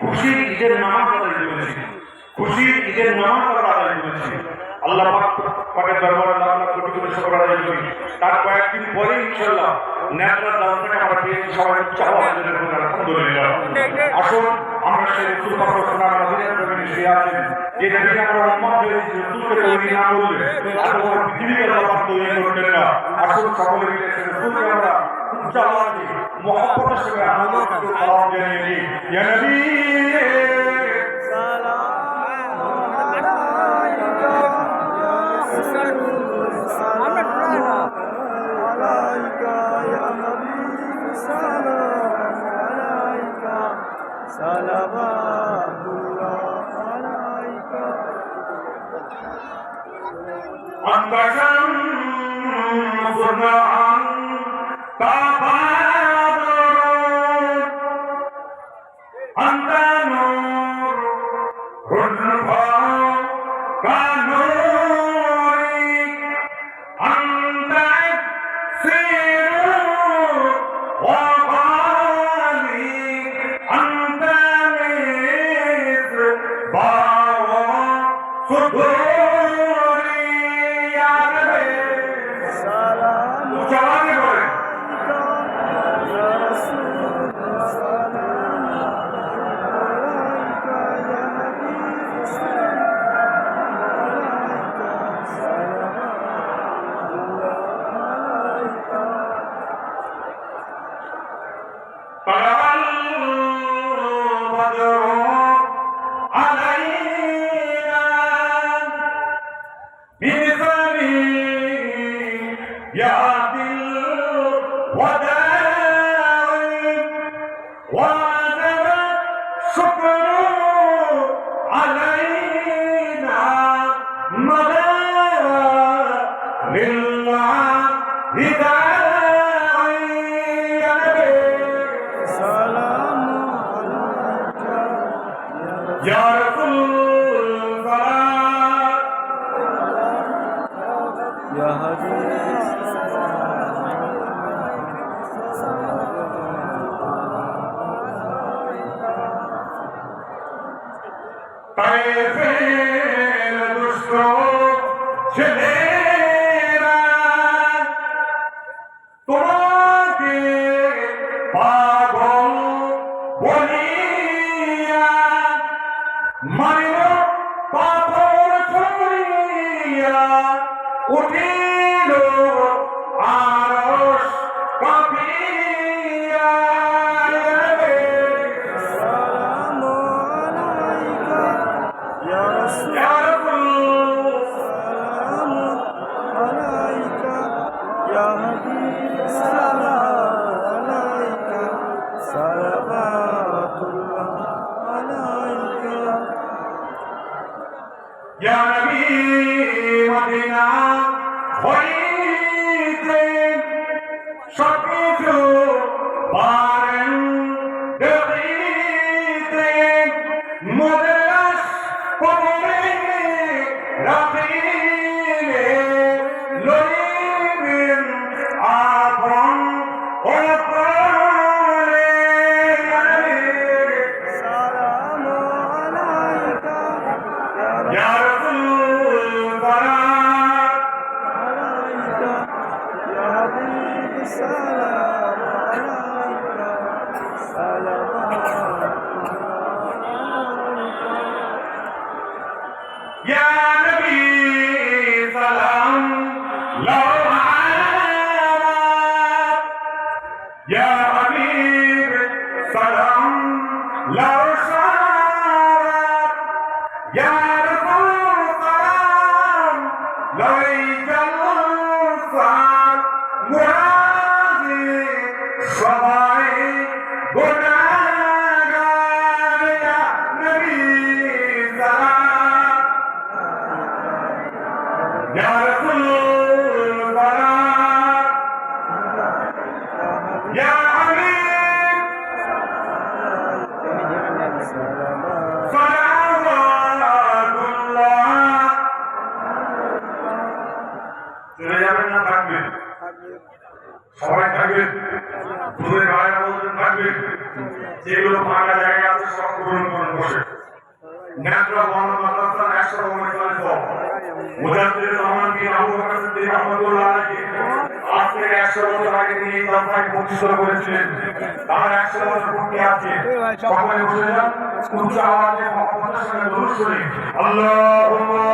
খুশির ঈদের নামাজ আদায় করেছি, খুশির ঈদের নামাজ আমরা আদায় করেছি। আল্লাহ পাকের দরবারে লাখ লাখ কোটি কোটি শুকর আদায় করি। তার কয়েকদিন পরে ইনশাআল্লাহ নেত্রা জান্নাতে আমরা পেয়েছি সবাই চাওয়া আয়োজনের জন্য আলহামদুলিল্লাহ। আসুন আমরা সেই রাসূল পাক সোনার মদিনার জমিনে শুয়ে আছেন, যে নবী আমরা উম্মত হয়েছি, রাসূলকে তৈরি না করলে আর কোনো পৃথিবীকে আল্লাহ পাক তৈরি করতেন না। আসুন সকলে মিলে সেই রাসূলকে আমরা উচ্চ আওয়াজে মুহাব্বতের সঙ্গে আহ্বান সালাম জানিয়ে দিই, ইয়া নবী أنت شمس أنت بدر أنت نور فوق نوري أنت سير وغالي أنت مصباح صدوري ওয়ান মাদ্রাসার 100 রহমান মুজাদ্দিদ রহমান বিন আবু বকর সিদ্দিক রহমাতুল্লাহ আলাইহি আজ থেকে 100 বছর আগে তিনি এই দরবারে প্রতিষ্ঠিত করেছিলেন। তার 100 বছর পূর্তি আছে। সকলে বসে যান, উচ্চ আওয়াজে মহব্বতের সঙ্গে দুরূদ শরীফ আল্লাহুম্মা